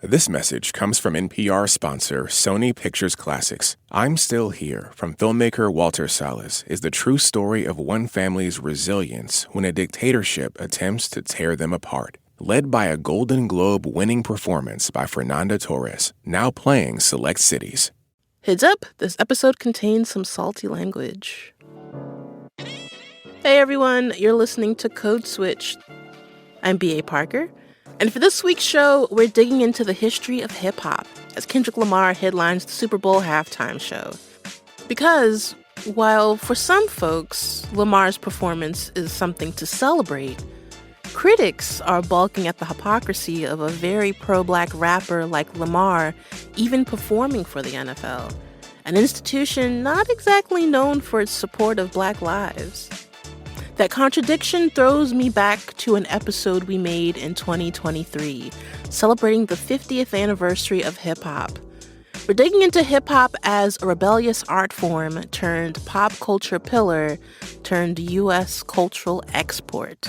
This message comes from NPR sponsor Sony Pictures Classics. I'm Still Here from filmmaker Walter Salles is the true story of one family's resilience when a dictatorship attempts to tear them apart. Led by a Golden Globe winning performance by Fernanda Torres, now playing select cities. Heads up, this episode contains some salty language. Hey everyone, you're listening to Code Switch. I'm B.A. Parker. And for this week's show, we're digging into the history of hip-hop as Kendrick Lamar headlines the Super Bowl halftime show. Because, while for some folks, Lamar's performance is something to celebrate, critics are balking at the hypocrisy of a very pro-black rapper like Lamar even performing for the NFL, an institution not exactly known for its support of black lives. That contradiction throws me back to an episode we made in 2023, celebrating the 50th anniversary of hip-hop. We're digging into hip-hop as a rebellious art form turned pop culture pillar turned U.S. cultural export.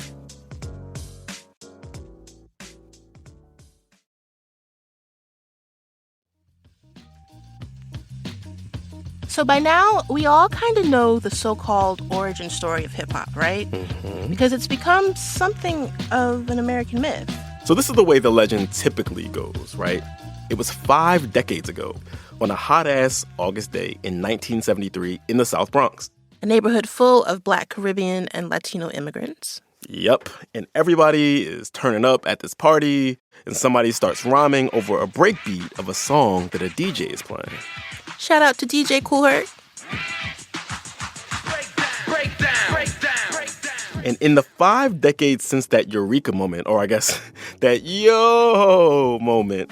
So by now, we all kind of know the so-called origin story of hip-hop, right? Mm-hmm. Because it's become something of an American myth. So this is the way the legend typically goes, right? It was 5 decades ago on a hot-ass August day in 1973 in the South Bronx. A neighborhood full of Black, Caribbean, and Latino immigrants. Yep, and everybody is turning up at this party, and somebody starts rhyming over a breakbeat of a song that a DJ is playing. Shout out to DJ Kool Herc. And in the 5 decades since that eureka moment, or I guess that yo moment,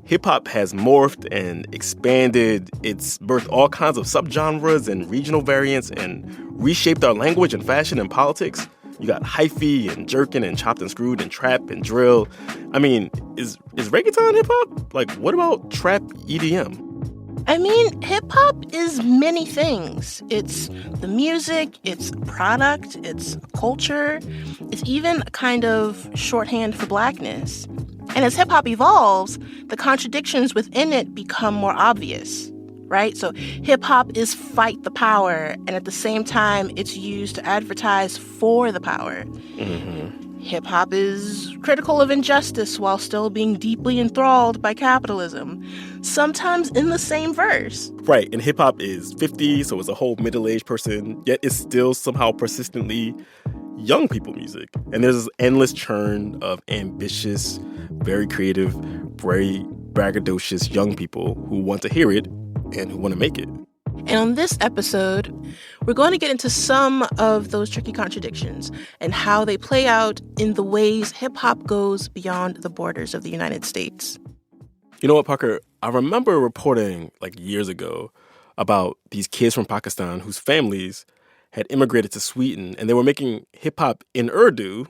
hip-hop has morphed and expanded. It's birthed all kinds of subgenres and regional variants and reshaped our language and fashion and politics. You got hyphy and jerkin and chopped and screwed and trap and drill. I mean, is reggaeton hip-hop? Like, what about trap EDM? I mean, hip-hop is many things. It's the music, it's product, it's culture, it's even a kind of shorthand for blackness. And as hip-hop evolves, the contradictions within it become more obvious, right? So hip-hop is fight the power, and at the same time, it's used to advertise for the power. Mm-hmm. Hip-hop is critical of injustice while still being deeply enthralled by capitalism, sometimes in the same verse. Right, and hip-hop is 50, so it's a whole middle-aged person, yet it's still somehow persistently young people music. And there's this endless churn of ambitious, very creative, very braggadocious young people who want to hear it and who want to make it. And on this episode, we're going to get into some of those tricky contradictions and how they play out in the ways hip-hop goes beyond the borders of the United States. You know what, Parker? I remember reporting years ago about these kids from Pakistan whose families had immigrated to Sweden, and they were making hip-hop in Urdu,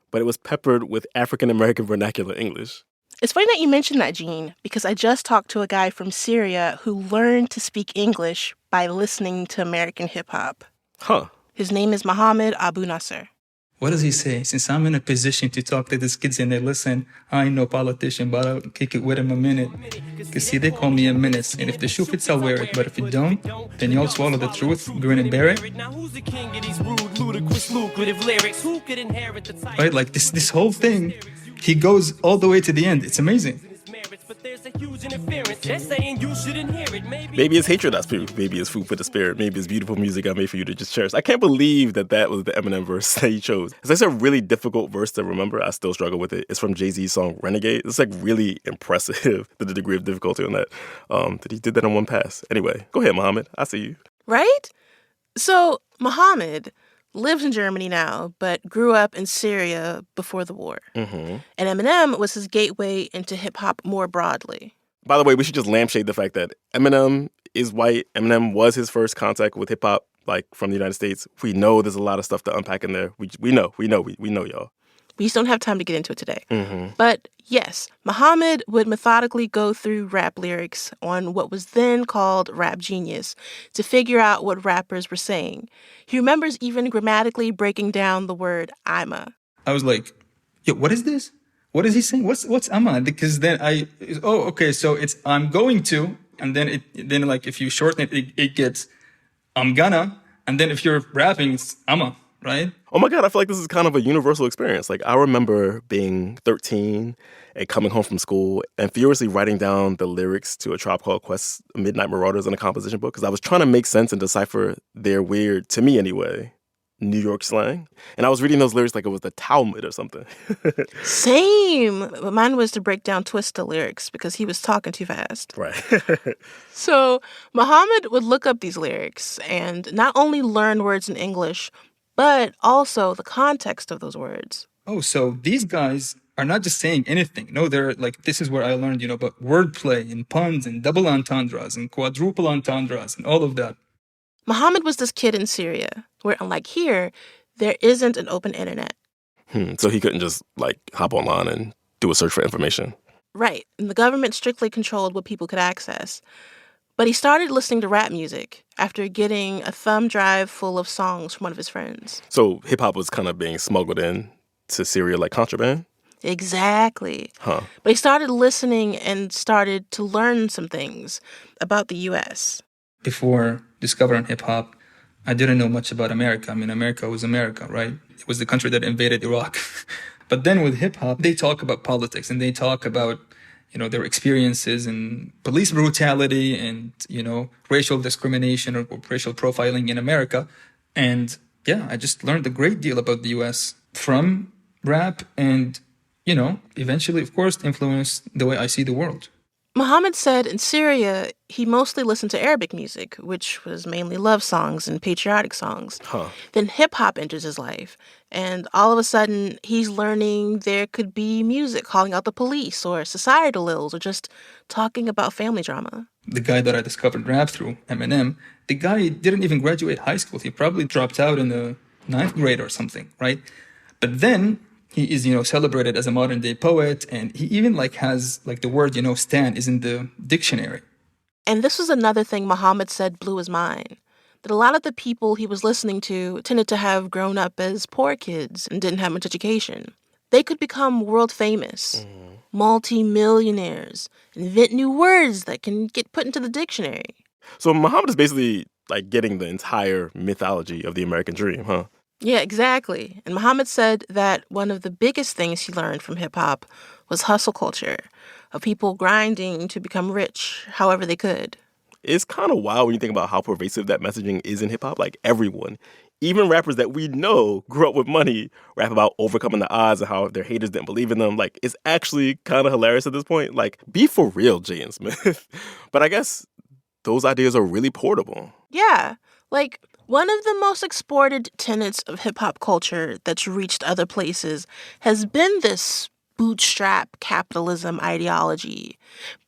but it was peppered with African-American vernacular English. It's funny that you mentioned that, Gene, because I just talked to a guy from Syria who learned to speak English by listening to American hip-hop. Huh. His name is Mohammed Abu Nasser. What does he say? Since I'm in a position to talk to these kids and they listen, I ain't no politician, but I'll kick it with him a minute. Because see, they call me a menace, and if the shoe fits, I'll wear it. But if it don't, then y'all swallow the truth, grin and bear it. Right, like this whole thing, he goes all the way to the end. It's amazing. Maybe it's hatred that's food. Maybe it's food for the spirit. Maybe it's beautiful music I made for you to just cherish. I can't believe that was the Eminem verse that he chose. It's a really difficult verse to remember. I still struggle with it. It's from Jay-Z's song Renegade. It's really impressive, the degree of difficulty on that. That he did that in one pass. Anyway, go ahead, Muhammad. I see you. Right? So, Muhammad lives in Germany now, but grew up in Syria before the war. Mm-hmm. And Eminem was his gateway into hip-hop more broadly. By the way, we should just lampshade the fact that Eminem is white. Eminem was his first contact with hip-hop, from the United States. We know there's a lot of stuff to unpack in there. We know, y'all. We just don't have time to get into it today. Mm-hmm. But yes, Muhammad would methodically go through rap lyrics on what was then called Rap Genius to figure out what rappers were saying. He remembers even grammatically breaking down the word "I'ma." I was like, yo, what is this? what is he saying? What's ama? Because then okay, so it's I'm going to, and then like if you shorten it gets I'm gonna, and then if you're rapping, it's ama, right? Oh my God, I feel like this is kind of a universal experience. Like, I remember being 13 and coming home from school and furiously writing down the lyrics to A Tribe Called Quest, Midnight Marauders in a composition book because I was trying to make sense and decipher their weird, to me anyway, New York slang. And I was reading those lyrics like it was the Talmud or something. Same. But mine was to break down Twista lyrics because he was talking too fast. Right. So Muhammad would look up these lyrics and not only learn words in English, but also the context of those words. Oh, so these guys are not just saying anything. No, they're like, this is where I learned, about wordplay and puns and double entendres and quadruple entendres and all of that. Muhammad was this kid in Syria, where unlike here, there isn't an open internet. So he couldn't just, like, hop online and do a search for information. Right, and the government strictly controlled what people could access. But he started listening to rap music after getting a thumb drive full of songs from one of his friends. So hip-hop was kind of being smuggled in to Syria like contraband? Exactly. Huh. But he started listening and started to learn some things about the U.S. Before discovering hip-hop, I didn't know much about America. I mean, America was America, right? It was the country that invaded Iraq. But then with hip-hop, they talk about politics and they talk about their experiences in police brutality and, racial discrimination or racial profiling in America. And yeah, I just learned a great deal about the U.S. from rap and, eventually, of course, influenced the way I see the world. Muhammad said in Syria, he mostly listened to Arabic music, which was mainly love songs and patriotic songs. Huh. Then hip-hop enters his life, and all of a sudden, he's learning there could be music calling out the police or societal ills or just talking about family drama. The guy that I discovered rap through, Eminem, the guy didn't even graduate high school. He probably dropped out in the 9th grade or something, right? But then he is, celebrated as a modern day poet, and he even has the word, stan is in the dictionary. And this was another thing Muhammad said blew his mind, that a lot of the people he was listening to tended to have grown up as poor kids and didn't have much education. They could become world famous, multi-millionaires, invent new words that can get put into the dictionary. So Muhammad is basically like getting the entire mythology of the American dream, huh? Yeah, exactly. And Muhammad said that one of the biggest things he learned from hip-hop was hustle culture, of people grinding to become rich however they could. It's kind of wild when you think about how pervasive that messaging is in hip-hop. Like, everyone, even rappers that we know grew up with money, rap about overcoming the odds and how their haters didn't believe in them. Like, it's actually kind of hilarious at this point. Like, be for real, J.N. Smith. But I guess those ideas are really portable. Yeah, like one of the most exported tenets of hip-hop culture that's reached other places has been this bootstrap capitalism ideology.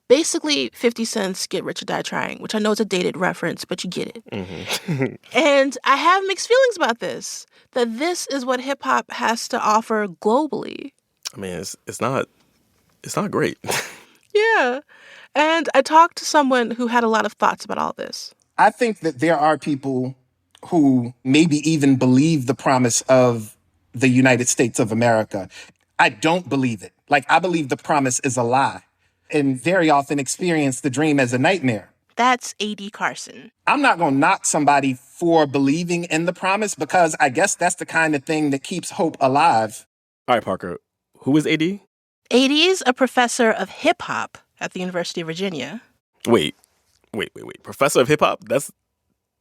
Basically, 50 Cent's Get Rich or Die Trying, which I know is a dated reference, but you get it. Mm-hmm. And I have mixed feelings about this, that this is what hip-hop has to offer globally. I mean, it's not great. Yeah. And I talked to someone who had a lot of thoughts about all this. I think that there are people who maybe even believe the promise of the United States of America. I don't believe it. I believe the promise is a lie and very often experience the dream as a nightmare. That's A.D. Carson. I'm not going to knock somebody for believing in the promise because I guess that's the kind of thing that keeps hope alive. All right, Parker, who is A.D.? A.D. is a professor of hip-hop at the University of Virginia. Wait. Professor of hip-hop? That's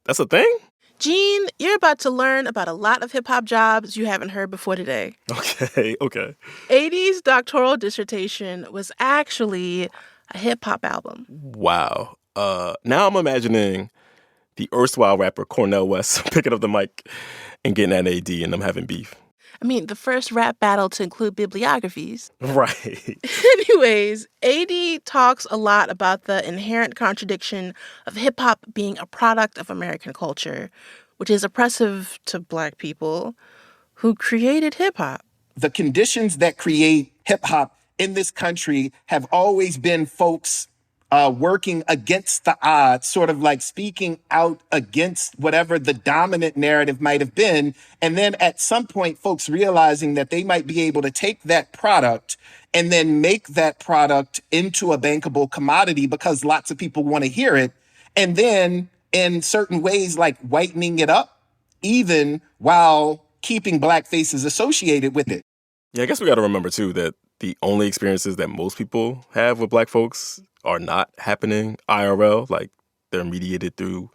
a thing? Gene, you're about to learn about a lot of hip-hop jobs you haven't heard before today. Okay. A.D.'s doctoral dissertation was actually a hip-hop album. Wow. Now I'm imagining the erstwhile rapper Cornel West picking up the mic and getting at AD and them having beef. I mean, the first rap battle to include bibliographies. Right. Anyways, A.D. talks a lot about the inherent contradiction of hip-hop being a product of American culture, which is oppressive to Black people who created hip-hop. The conditions that create hip-hop in this country have always been folks working against the odds, sort of like speaking out against whatever the dominant narrative might have been. And then at some point, folks realizing that they might be able to take that product and then make that product into a bankable commodity because lots of people want to hear it. And then in certain ways, like whitening it up, even while keeping black faces associated with it. Yeah, I guess we got to remember, too, that the only experiences that most people have with black folks are not happening IRL, like they're mediated through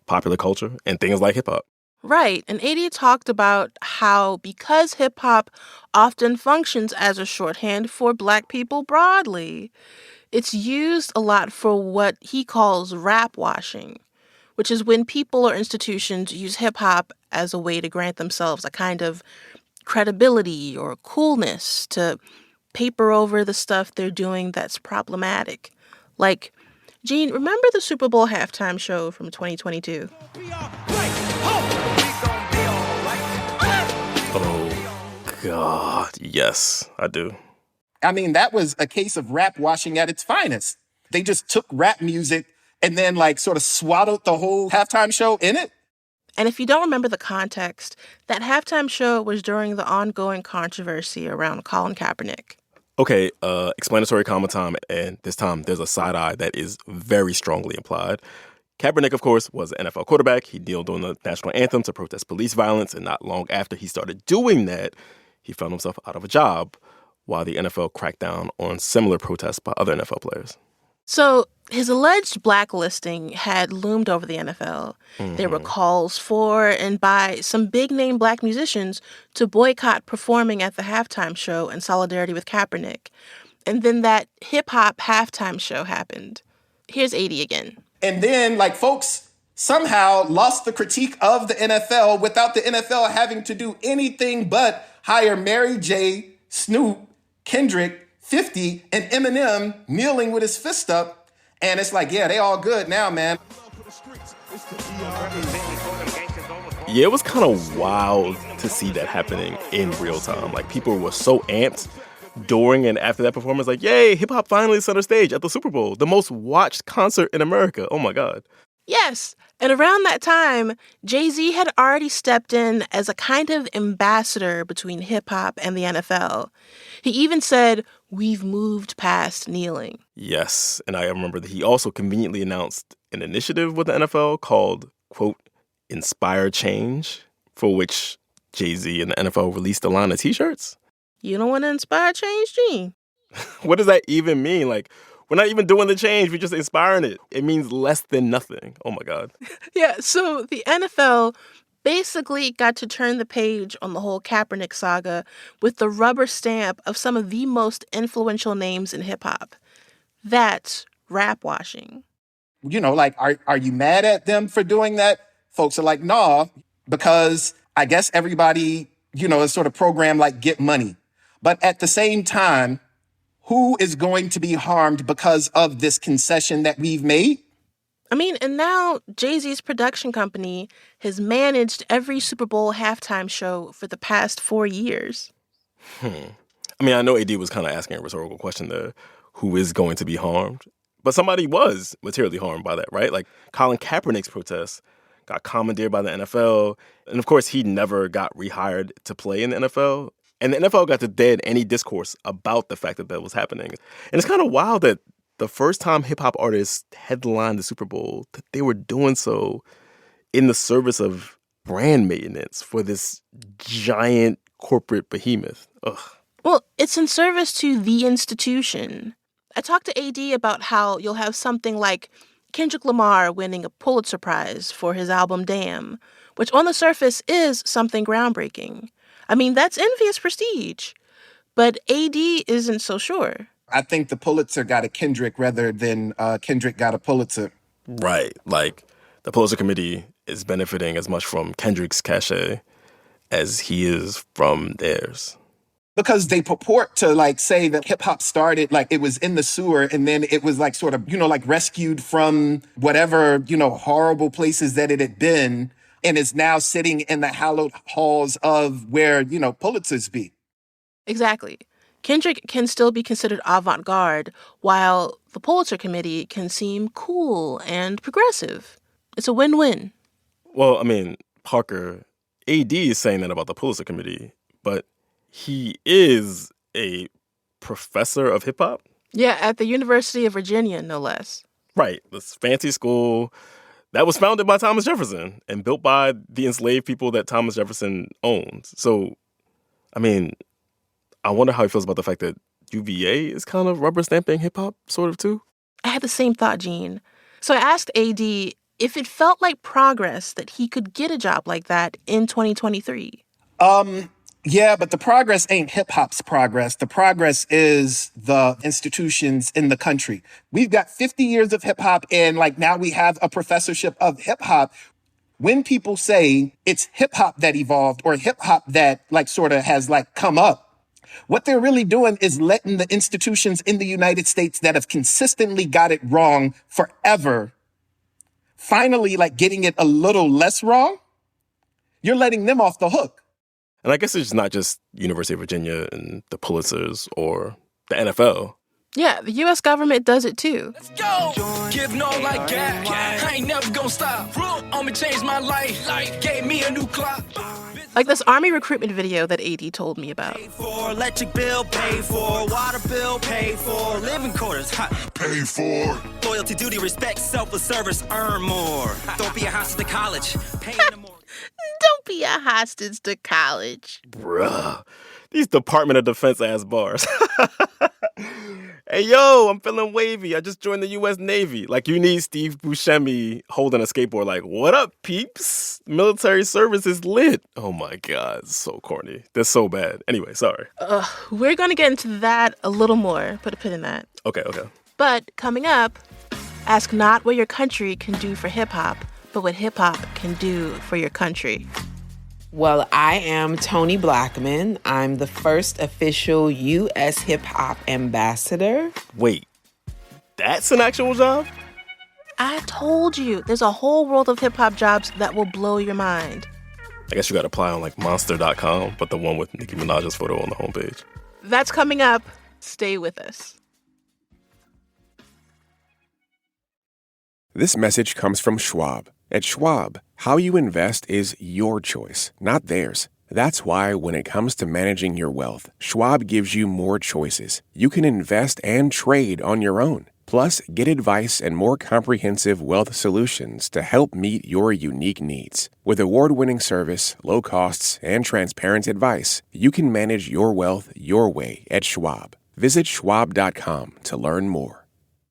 popular culture and things like hip hop. Right. And AD talked about how because hip hop often functions as a shorthand for black people broadly, it's used a lot for what he calls rap washing, which is when people or institutions use hip hop as a way to grant themselves a kind of credibility or coolness to paper over the stuff they're doing that's problematic. Like, Gene, remember the Super Bowl halftime show from 2022? Oh, God. Yes, I do. I mean, that was a case of rap washing at its finest. They just took rap music and then like sort of swaddled the whole halftime show in it. And if you don't remember the context, that halftime show was during the ongoing controversy around Colin Kaepernick. Okay, explanatory comment time, and this time there's a side eye that is very strongly implied. Kaepernick, of course, was an NFL quarterback. He kneeled during the national anthem to protest police violence, and not long after he started doing that, he found himself out of a job while the NFL cracked down on similar protests by other NFL players. So his alleged blacklisting had loomed over the NFL. There were calls for and by some big-name black musicians to boycott performing at the halftime show in solidarity with Kaepernick. And then that hip-hop halftime show happened. Here's 80 again. And then, like, folks somehow lost the critique of the NFL without the NFL having to do anything but hire Mary J., Snoop, Kendrick, 50, and Eminem kneeling with his fist up. And it's like, yeah, they all good now, man. Yeah, it was kind of wild to see that happening in real time. Like, people were so amped during and after that performance, like, yay, hip-hop finally center stage at the Super Bowl, the most watched concert in America. Oh, my God. Yes, and around that time, Jay-Z had already stepped in as a kind of ambassador between hip-hop and the NFL. He even said, "We've moved past kneeling." Yes, and I remember that he also conveniently announced an initiative with the NFL called, quote, Inspire Change, for which Jay-Z and the NFL released a line of T-shirts. You don't want to inspire change, Gene? What does that even mean? Like, we're not even doing the change. We're just inspiring it. It means less than nothing. Oh, my God. Yeah, so the NFL basically got to turn the page on the whole Kaepernick saga with the rubber stamp of some of the most influential names in hip-hop. That's rap washing. You know, like, are you mad at them for doing that? Folks are like, nah, because I guess everybody, you know, is sort of programmed like get money. But at the same time, who is going to be harmed because of this concession that we've made? I mean, and now Jay-Z's production company has managed every Super Bowl halftime show for the past 4 years. I mean, I know AD was kind of asking a rhetorical question there. Who is going to be harmed? But somebody was materially harmed by that, right? Like, Colin Kaepernick's protests got commandeered by the NFL. And, of course, he never got rehired to play in the NFL. And the NFL got to dead any discourse about the fact that that was happening. And it's kind of wild that the first time hip-hop artists headlined the Super Bowl, that they were doing so in the service of brand maintenance for this giant corporate behemoth. Ugh. Well, it's in service to the institution. I talked to AD about how you'll have something like Kendrick Lamar winning a Pulitzer Prize for his album Damn, which on the surface is something groundbreaking. I mean, that's envious prestige. But AD isn't so sure. I think the Pulitzer got a Kendrick rather than Kendrick got a Pulitzer. Right. Like, the Pulitzer Committee is benefiting as much from Kendrick's cachet as he is from theirs. Because they purport to, like, say that hip-hop started, like, it was in the sewer and then it was, like, sort of, you know, like, rescued from whatever, you know, horrible places that it had been and is now sitting in the hallowed halls of where, you know, Pulitzers be. Exactly. Kendrick can still be considered avant-garde, while the Pulitzer Committee can seem cool and progressive. It's a win-win. Well, I mean, Parker, AD is saying that about the Pulitzer Committee, but he is a professor of hip-hop? Yeah, at the University of Virginia, no less. Right, this fancy school that was founded by Thomas Jefferson and built by the enslaved people that Thomas Jefferson owned. So, I mean, I wonder how he feels about the fact that UVA is kind of rubber stamping hip-hop, sort of, too. I had the same thought, Gene. So I asked AD if it felt like progress that he could get a job like that in 2023. Yeah, but the progress ain't hip hop's progress. The progress is the institutions in the country. We've got 50 years of hip hop, and now we have a professorship of hip hop. When people say it's hip hop that evolved or hip hop that sort of has come up, what they're really doing is letting the institutions in the United States that have consistently got it wrong forever, finally getting it a little less wrong. You're letting them off the hook. And I guess it's not just University of Virginia and the Pulitzers or the NFL. Yeah, the U.S. government does it too. Let's go! Give no like that. I ain't never gonna stop. I'ma change my life. Gave me a new clock. Like this Army recruitment video that AD told me about. Pay for electric bill, pay for water bill, pay for living quarters, pay for loyalty, duty, respect, selfless service, earn more. Don't be a hostage to college. Pay more. Don't be a hostage to college. Bruh, these Department of Defense ass bars. Hey, yo, I'm feeling wavy. I just joined the U.S. Navy. You need Steve Buscemi holding a skateboard what up, peeps? Military service is lit. Oh, my God. It's so corny. That's so bad. Anyway, sorry. We're going to get into that a little more. Put a pin in that. Okay. But coming up, ask not what your country can do for hip-hop, but what hip-hop can do for your country. Well, I am Toni Blackman. I'm the first official U.S. hip-hop ambassador. Wait, that's an actual job? I told you, there's a whole world of hip-hop jobs that will blow your mind. I guess you got to apply on monster.com, but the one with Nicki Minaj's photo on the homepage. That's coming up. Stay with us. This message comes from Schwab. At Schwab, how you invest is your choice, not theirs. That's why when it comes to managing your wealth, Schwab gives you more choices. You can invest and trade on your own. Plus, get advice and more comprehensive wealth solutions to help meet your unique needs. With award-winning service, low costs, and transparent advice, you can manage your wealth your way at Schwab. Visit schwab.com to learn more.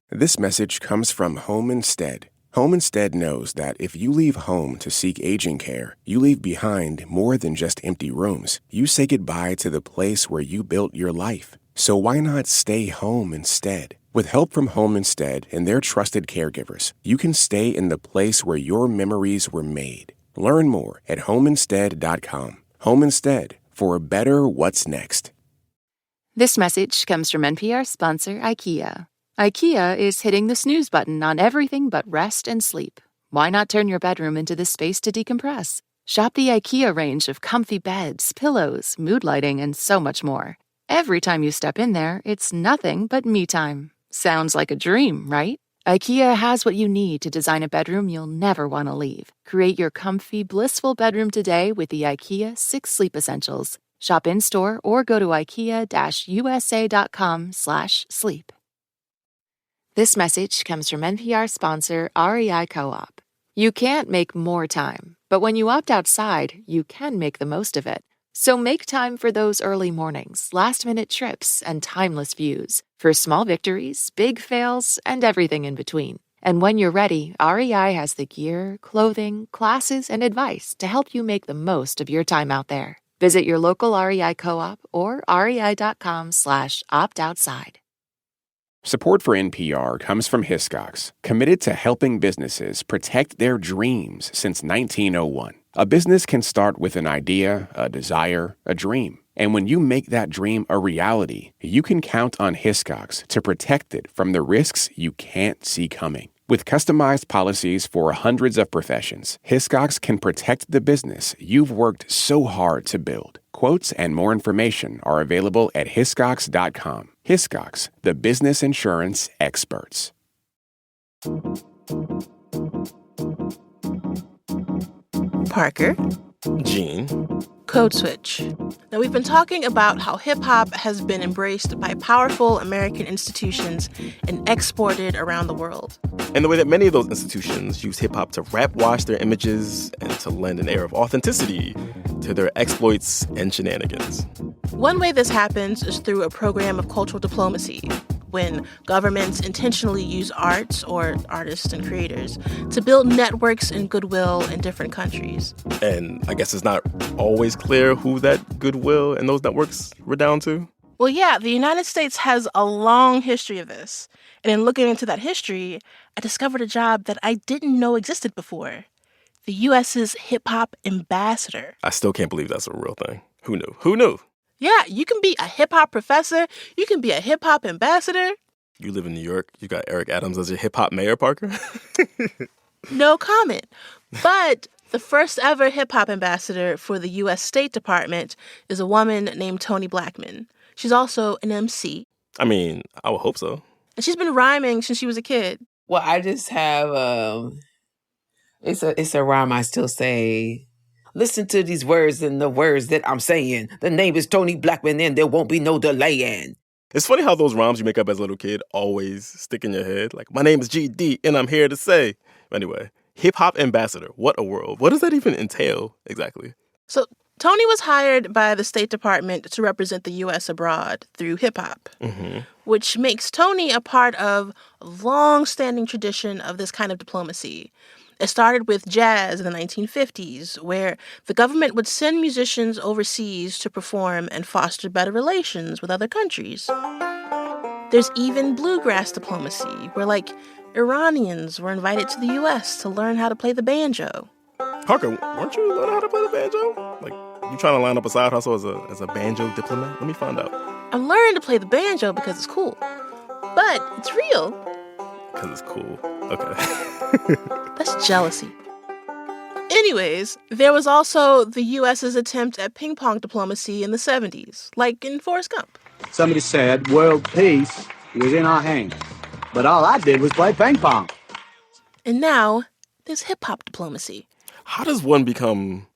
This message comes from Home Instead. Home Instead knows that if you leave home to seek aging care, you leave behind more than just empty rooms. You say goodbye to the place where you built your life. So why not stay home instead? With help from Home Instead and their trusted caregivers, you can stay in the place where your memories were made. Learn more at homeinstead.com. Home Instead, for a better what's next. This message comes from NPR sponsor IKEA. IKEA is hitting the snooze button on everything but rest and sleep. Why not turn your bedroom into the space to decompress? Shop the IKEA range of comfy beds, pillows, mood lighting, and so much more. Every time you step in there, it's nothing but me time. Sounds like a dream, right? IKEA has what you need to design a bedroom you'll never want to leave. Create your comfy, blissful bedroom today with the IKEA 6 Sleep Essentials. Shop in-store or go to ikea-usa.com/sleep. This message comes from NPR sponsor REI Co-op. You can't make more time, but when you opt outside, you can make the most of it. So make time for those early mornings, last-minute trips, and timeless views. For small victories, big fails, and everything in between. And when you're ready, REI has the gear, clothing, classes, and advice to help you make the most of your time out there. Visit your local REI Co-op or rei.com/opt-outside. Support for NPR comes from Hiscox, committed to helping businesses protect their dreams since 1901. A business can start with an idea, a desire, a dream. And when you make that dream a reality, you can count on Hiscox to protect it from the risks you can't see coming. With customized policies for hundreds of professions, Hiscox can protect the business you've worked so hard to build. Quotes and more information are available at hiscox.com. Hiscox, the business insurance experts. Parker. Gene. Code Switch. Now, we've been talking about how hip-hop has been embraced by powerful American institutions and exported around the world. And the way that many of those institutions use hip-hop to rap-wash their images and to lend an air of authenticity to their exploits and shenanigans. One way this happens is through a program of cultural diplomacy, when governments intentionally use arts or artists and creators to build networks and goodwill in different countries. And I guess it's not always clear who that goodwill and those networks redound to. Well, yeah, the United States has a long history of this. And in looking into that history, I discovered a job that I didn't know existed before. The U.S.'s hip-hop ambassador. I still can't believe that's a real thing. Who knew? Who knew? Yeah, you can be a hip-hop professor. You can be a hip-hop ambassador. You live in New York. You got Eric Adams as your hip-hop mayor, Parker? No comment. But the first ever hip-hop ambassador for the U.S. State Department is a woman named Toni Blackman. She's also an MC. I mean, I would hope so. And she's been rhyming since she was a kid. Well, I just have, it's a rhyme I still say. Listen to these words and the words that I'm saying. The name is Toni Blackman and there won't be no delaying. It's funny how those rhymes you make up as a little kid always stick in your head. Like, my name is GD and I'm here to say. Anyway, hip-hop ambassador. What a world. What does that even entail exactly? So Toni was hired by the State Department to represent the U.S. abroad through hip-hop, which makes Toni a part of a long-standing tradition of this kind of diplomacy. It started with jazz in the 1950s, where the government would send musicians overseas to perform and foster better relations with other countries. There's even bluegrass diplomacy, where, like, Iranians were invited to the U.S. to learn how to play the banjo. Parker, weren't you learning how to play the banjo? Like, you trying to line up a side hustle as a banjo diplomat? Let me find out. I'm learning to play the banjo because it's cool. But it's real. Because it's cool. Okay. That's jealousy. Anyways, there was also the U.S.'s attempt at ping pong diplomacy in the 70s, like in Forrest Gump. Somebody said world peace was in our hands, but all I did was play ping pong. And now there's hip-hop diplomacy. How does one become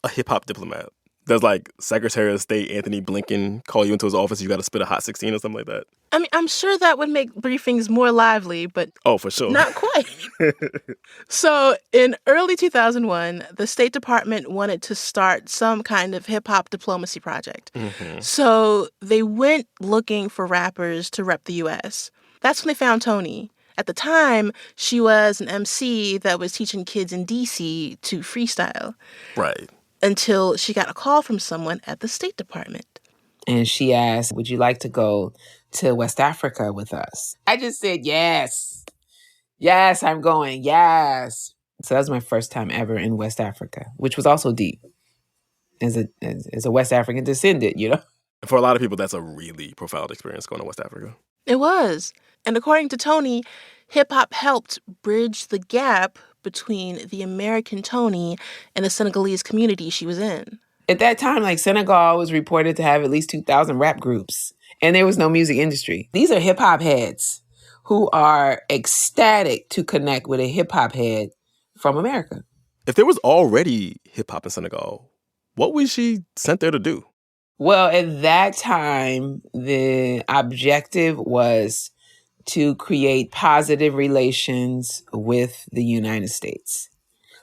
a hip-hop diplomat? Does, like, Secretary of State Anthony Blinken call you into his office, you got to spit a hot 16 or something like that? I mean, I'm sure that would make briefings more lively, but oh, for sure. Not quite. So in early 2001, the State Department wanted to start some kind of hip-hop diplomacy project. So they went looking for rappers to rep the U.S. That's when they found Toni. At the time, she was an MC that was teaching kids in D.C. to freestyle. Right. Until she got a call from someone at the State Department. And she asked, would you like to go to West Africa with us? I just said, yes. Yes, I'm going. Yes. So that was my first time ever in West Africa, which was also deep. As a West African descendant, you know? For a lot of people, that's a really profound experience going to West Africa. It was. And according to Toni, hip-hop helped bridge the gap between the American Toni and the Senegalese community she was in. At that time, like, Senegal was reported to have at least 2,000 rap groups, and there was no music industry. These are hip-hop heads who are ecstatic to connect with a hip-hop head from America. If there was already hip-hop in Senegal, what was she sent there to do? Well, at that time, the objective was to create positive relations with the United States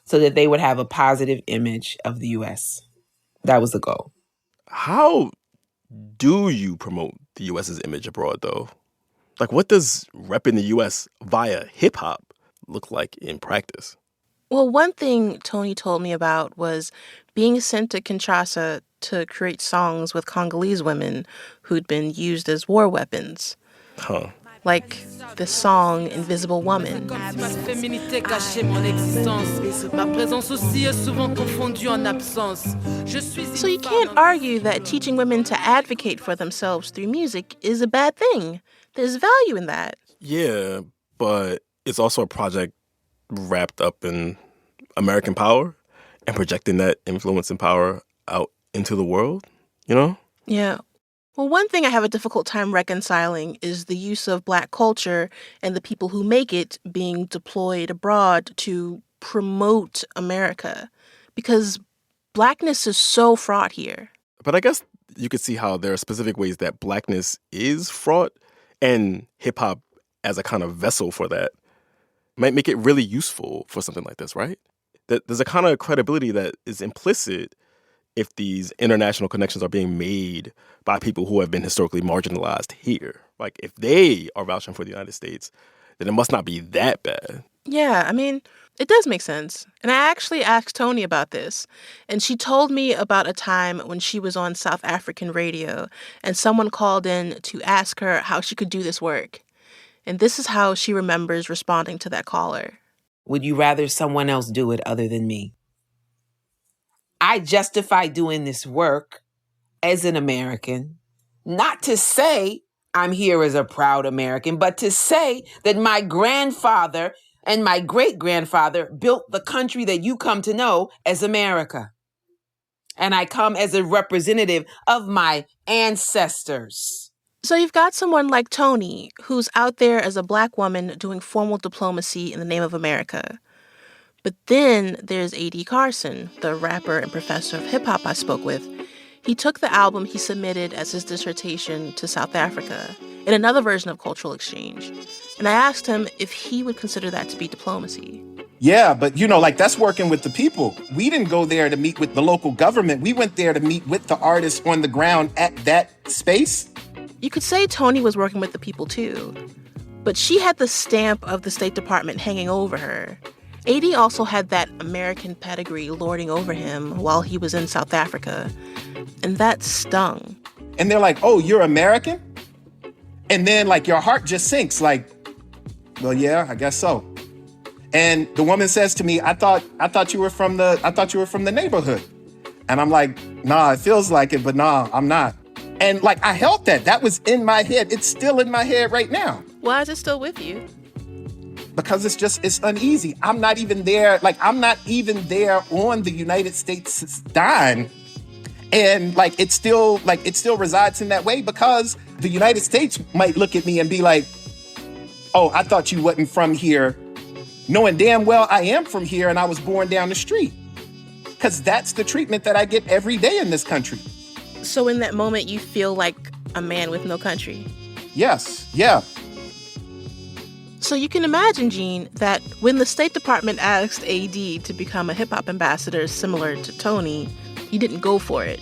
so that they would have a positive image of the U.S. That was the goal. How do you promote the U.S.'s image abroad, though? Like, what does repping the U.S. via hip-hop look like in practice? Well, one thing Toni told me about was being sent to Kinshasa to create songs with Congolese women who'd been used as war weapons. Huh. Like the song Invisible Woman. So you can't argue that teaching women to advocate for themselves through music is a bad thing. There's value in that. Yeah, but it's also a project wrapped up in American power and projecting that influence and power out into the world. you know? Yeah. Well, one thing I have a difficult time reconciling is the use of Black culture and the people who make it being deployed abroad to promote America. Because Blackness is so fraught here. But I guess you could see how there are specific ways that Blackness is fraught, and hip-hop as a kind of vessel for that might make it really useful for something like this, right? There's a kind of credibility that is implicit if these international connections are being made by people who have been historically marginalized here. Like, if they are vouching for the United States, then it must not be that bad. Yeah, I mean, it does make sense. And I actually asked Tony about this, and she told me about a time when she was on South African radio, and someone called in to ask her how she could do this work. And this is how she remembers responding to that caller. Would you rather someone else do it other than me? I justify doing this work as an American, not to say I'm here as a proud American, but to say that my grandfather and my great-grandfather built the country that you come to know as America. And I come as a representative of my ancestors. So you've got someone like Tony, who's out there as a Black woman doing formal diplomacy in the name of America. But then there's A.D. Carson, the rapper and professor of hip-hop I spoke with. He took the album he submitted as his dissertation to South Africa in another version of cultural exchange. And I asked him if he would consider that to be diplomacy. Yeah, but that's working with the people. We didn't go there to meet with the local government. We went there to meet with the artists on the ground at that space. You could say Tony was working with the people too, but she had the stamp of the State Department hanging over her. A.D. also had that American pedigree lording over him while he was in South Africa, and that stung. And they're like, "Oh, you're American?" And then your heart just sinks well, yeah, I guess so. And the woman says to me, I thought you were from the neighborhood. And I'm like, "Nah, it feels like it, but nah, I'm not." And I held that. That was in my head. It's still in my head right now. Why is it still with you? Because it's uneasy. I'm not even there. I'm not even there on the United States dime. And it still resides in that way because the United States might look at me and be like, "Oh, I thought you wasn't from here," knowing damn well I am from here and I was born down the street. Because that's the treatment that I get every day in this country. So in that moment, you feel like a man with no country? Yes, yeah. So you can imagine, Gene, that when the State Department asked A.D. to become a hip-hop ambassador similar to Tony, he didn't go for it.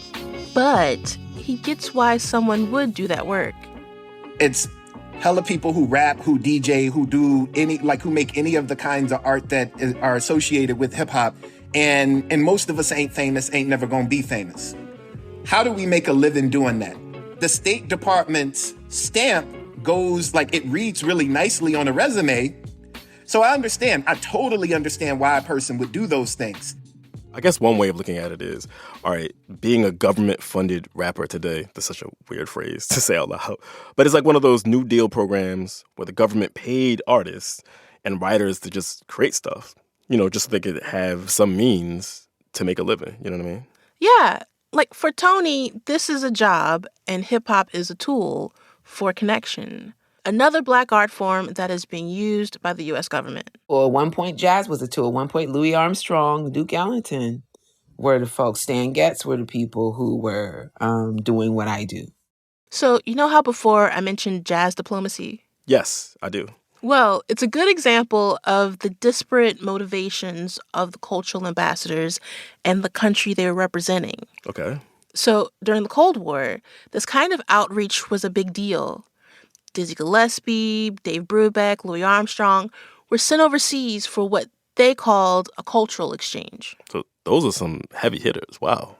But he gets why someone would do that work. It's hella people who rap, who DJ, who do who make any of the kinds of art that are associated with hip-hop. And most of us ain't famous, ain't never gonna be famous. How do we make a living doing that? The State Department's stamp goes it reads really nicely on a resume. So I totally understand why a person would do those things. I guess one way of looking at it is, all right, being a government-funded rapper today, that's such a weird phrase to say out loud, but it's like one of those New Deal programs where the government paid artists and writers to just create stuff, just so they could have some means to make a living, you know what I mean? Yeah, for Tony, this is a job and hip-hop is a tool for connection. Another Black art form that is being used by the U.S. government. Well, at one point, jazz was a tool. At one point, Louis Armstrong, Duke Ellington were the folks. Stan Getz were the people who were doing what I do. So you know how before I mentioned jazz diplomacy? Yes, I do. Well, it's a good example of the disparate motivations of the cultural ambassadors and the country they were representing. Okay. So during the Cold War, this kind of outreach was a big deal. Dizzy Gillespie, Dave Brubeck, Louis Armstrong were sent overseas for what they called a cultural exchange. So those are some heavy hitters. Wow.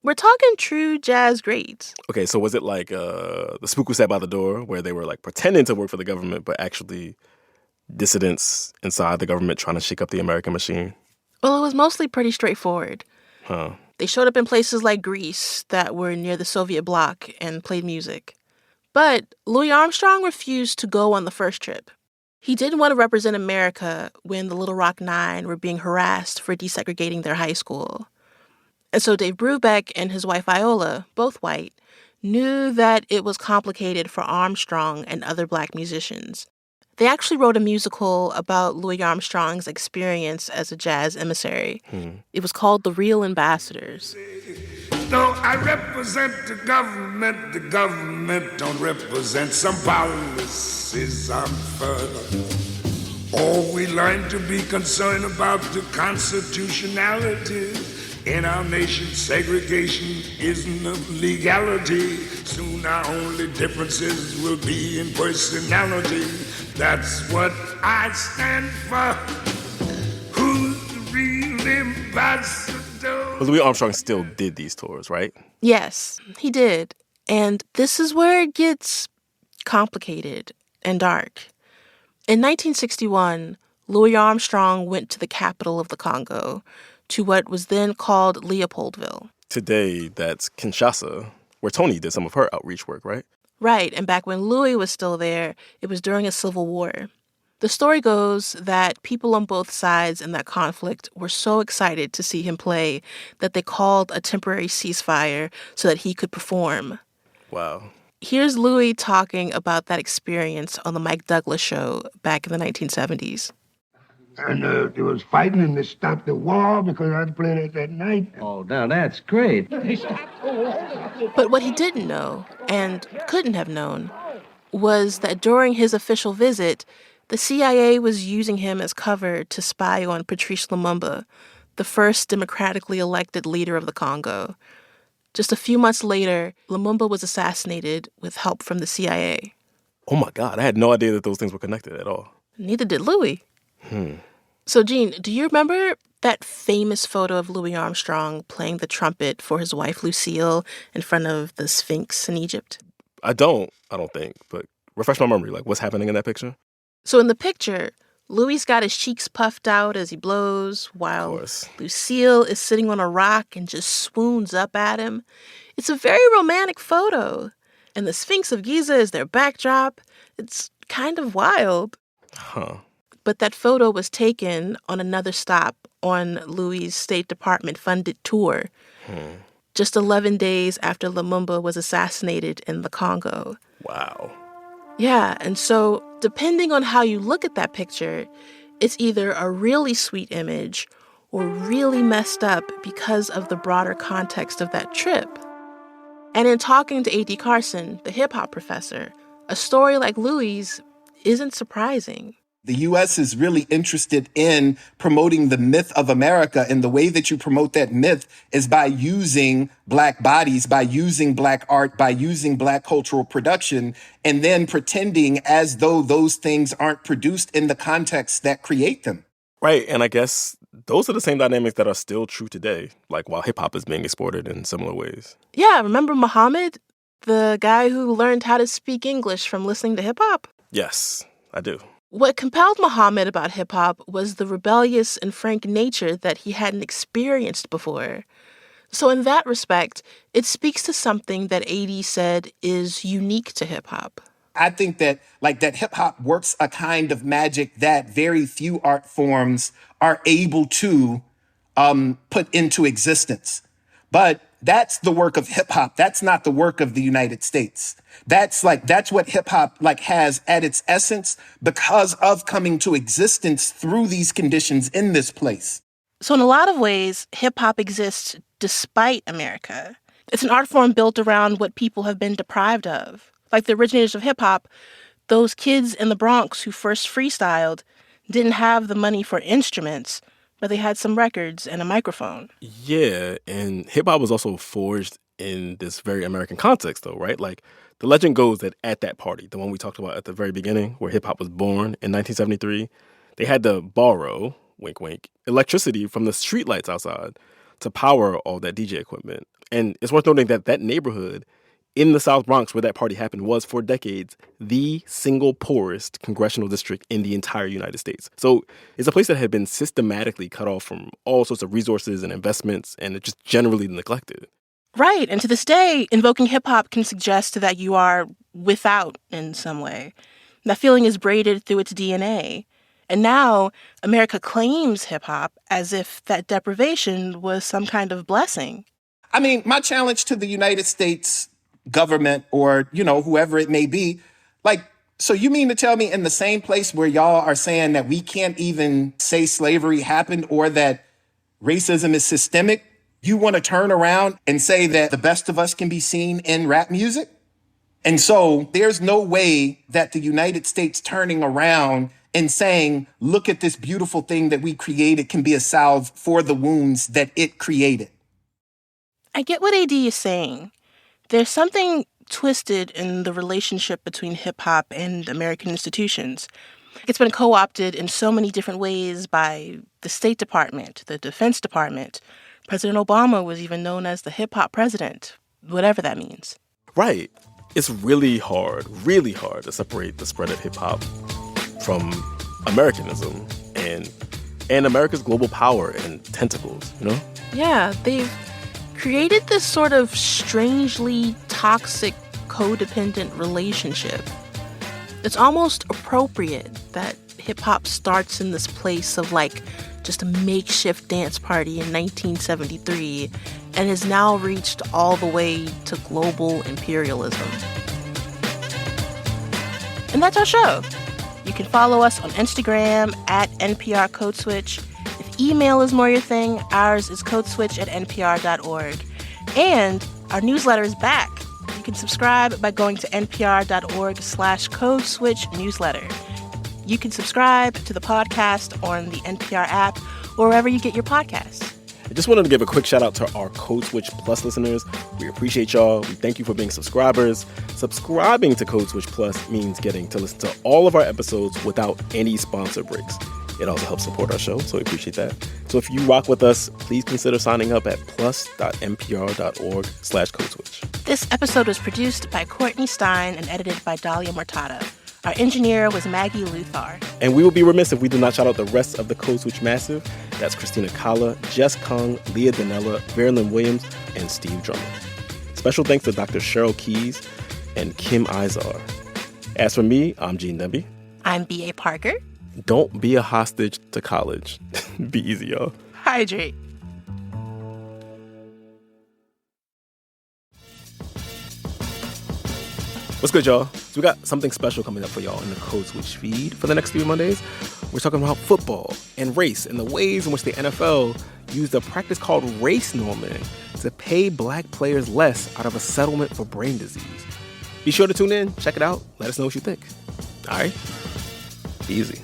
We're talking true jazz greats. Okay, so was it like the Spook Who Sat by the Door, where they were pretending to work for the government, but actually dissidents inside the government trying to shake up the American machine? Well, it was mostly pretty straightforward. Huh. They showed up in places like Greece that were near the Soviet bloc and played music. But Louis Armstrong refused to go on the first trip. He didn't want to represent America when the Little Rock Nine were being harassed for desegregating their high school. And so Dave Brubeck and his wife Viola, both white, knew that it was complicated for Armstrong and other Black musicians. They actually wrote a musical about Louis Armstrong's experience as a jazz emissary. It was called The Real Ambassadors. Though I represent the government don't represent some policies I'm further. Oh, we learn to be concerned about the constitutionality. In our nation, segregation isn't of legality. Soon our only differences will be in personality. That's what I stand for. Who's the real ambassador? But Louis Armstrong still did these tours, right? Yes, he did. And this is where it gets complicated and dark. In 1961, Louis Armstrong went to the capital of the Congo, to what was then called Leopoldville. Today, that's Kinshasa, where Toni did some of her outreach work, right? Right, and back when Louis was still there, it was during a civil war. The story goes that people on both sides in that conflict were so excited to see him play that they called a temporary ceasefire so that he could perform. Wow. Here's Louis talking about that experience on the Mike Douglas show back in the 1970s. And there was fighting and they stopped the war because I was playing it that night. Oh, now that's great. But what he didn't know, and couldn't have known, was that during his official visit, the CIA was using him as cover to spy on Patrice Lumumba, the first democratically elected leader of the Congo. Just a few months later, Lumumba was assassinated with help from the CIA. Oh my God, I had no idea that those things were connected at all. Neither did Louis. So, Gene, do you remember that famous photo of Louis Armstrong playing the trumpet for his wife Lucille in front of the Sphinx in Egypt? I don't think, but refresh my memory. Like, what's happening in that picture? So in the picture, Louis got his cheeks puffed out as he blows, while Lucille is sitting on a rock and just swoons up at him. It's a very romantic photo, and the Sphinx of Giza is their backdrop. It's kind of wild. Huh. But that photo was taken on another stop on Louis' State Department-funded tour, just 11 days after Lumumba was assassinated in the Congo. Wow. Yeah, and so depending on how you look at that picture, it's either a really sweet image or really messed up because of the broader context of that trip. And in talking to A.D. Carson, the hip-hop professor, a story like Louis' isn't surprising. The U.S. is really interested in promoting the myth of America, and the way that you promote that myth is by using Black bodies, by using Black art, by using Black cultural production, and then pretending as though those things aren't produced in the context that create them. Right, and I guess those are the same dynamics that are still true today, like while hip-hop is being exported in similar ways. Yeah, remember Muhammad, the guy who learned how to speak English from listening to hip-hop? Yes, I do. What compelled Muhammad about hip-hop was the rebellious and frank nature that he hadn't experienced before. So in that respect, it speaks to something that A.D. said is unique to hip-hop. I think that that hip-hop works a kind of magic that very few art forms are able to put into existence. But that's the work of hip-hop. That's not the work of the United States. That's what hip-hop has at its essence because of coming to existence through these conditions in this place. So in a lot of ways, hip-hop exists despite America. It's an art form built around what people have been deprived of. Like the originators of hip-hop, those kids in the Bronx who first freestyled didn't have the money for instruments, but they had some records and a microphone. Yeah, and hip-hop was also forged in this very American context, though, right? Like, the legend goes that at that party, the one we talked about at the very beginning, where hip-hop was born in 1973, they had to borrow, wink, wink, electricity from the streetlights outside to power all that DJ equipment. And it's worth noting that that neighborhood in the South Bronx where that party happened was, for decades, the single poorest congressional district in the entire United States. So it's a place that had been systematically cut off from all sorts of resources and investments, and it just generally neglected. Right, and to this day, invoking hip-hop can suggest that you are without in some way. That feeling is braided through its DNA. And now America claims hip-hop as if that deprivation was some kind of blessing. I mean, my challenge to the United States government or, whoever it may be, so you mean to tell me in the same place where y'all are saying that we can't even say slavery happened or that racism is systemic, you want to turn around and say that the best of us can be seen in rap music? And so there's no way that the United States turning around and saying, look at this beautiful thing that we created can be a salve for the wounds that it created. I get what AD is saying. There's something twisted in the relationship between hip-hop and American institutions. It's been co-opted in so many different ways by the State Department, the Defense Department. President Obama was even known as the hip-hop president, whatever that means. Right. It's really hard to separate the spread of hip-hop from Americanism and America's global power and tentacles, Yeah, they've created this sort of strangely toxic, codependent relationship. It's almost appropriate that hip-hop starts in this place of just a makeshift dance party in 1973 and has now reached all the way to global imperialism. And that's our show. You can follow us on Instagram at NPR Code Switch. If email is more your thing, ours is codeswitch@npr.org. And our newsletter is back. You can subscribe by going to npr.org/codeswitch-newsletter. You can subscribe to the podcast on the NPR app or wherever you get your podcasts. I just wanted to give a quick shout out to our Code Switch Plus listeners. We appreciate y'all. We thank you for being subscribers. Subscribing to Code Switch Plus means getting to listen to all of our episodes without any sponsor breaks. It also helps support our show, so we appreciate that. So if you rock with us, please consider signing up at plus.npr.org/codeswitch. This episode was produced by Courtney Stein and edited by Dahlia Mortada. Our engineer was Maggie Luthar. And we would be remiss if we did not shout out the rest of the Code Switch Massive. That's Christina Kala, Jess Kung, Leah Danella, Verlyn Williams, and Steve Drummond. Special thanks to Dr. Cheryl Keys and Kim Izar. As for me, I'm Gene Demby. I'm B.A. Parker. Don't be a hostage to college. Be easy, y'all. Hydrate. What's good, y'all? So we got something special coming up for y'all in the Code Switch feed for the next few Mondays. We're talking about football and race and the ways in which the NFL used a practice called race norming to pay black players less out of a settlement for brain disease. Be sure to tune in, check it out, let us know what you think. All right? Be easy.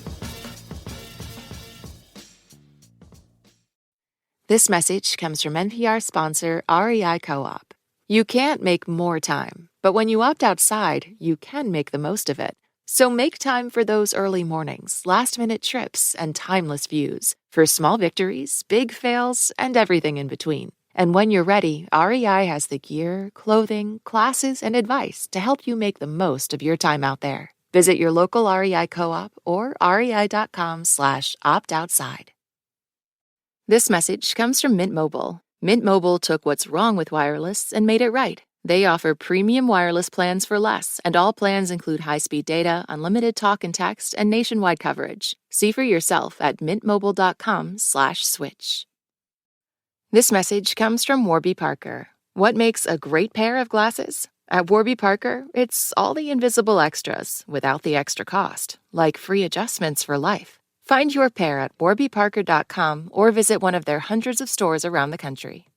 This message comes from NPR sponsor REI Co-op. You can't make more time, but when you opt outside, you can make the most of it. So make time for those early mornings, last-minute trips, and timeless views. For small victories, big fails, and everything in between. And when you're ready, REI has the gear, clothing, classes, and advice to help you make the most of your time out there. Visit your local REI Co-op or rei.com/opt-outside. This message comes from Mint Mobile. Mint Mobile took what's wrong with wireless and made it right. They offer premium wireless plans for less, and all plans include high-speed data, unlimited talk and text, and nationwide coverage. See for yourself at mintmobile.com/switch. This message comes from Warby Parker. What makes a great pair of glasses? At Warby Parker, it's all the invisible extras without the extra cost, like free adjustments for life. Find your pair at warbyparker.com or visit one of their hundreds of stores around the country.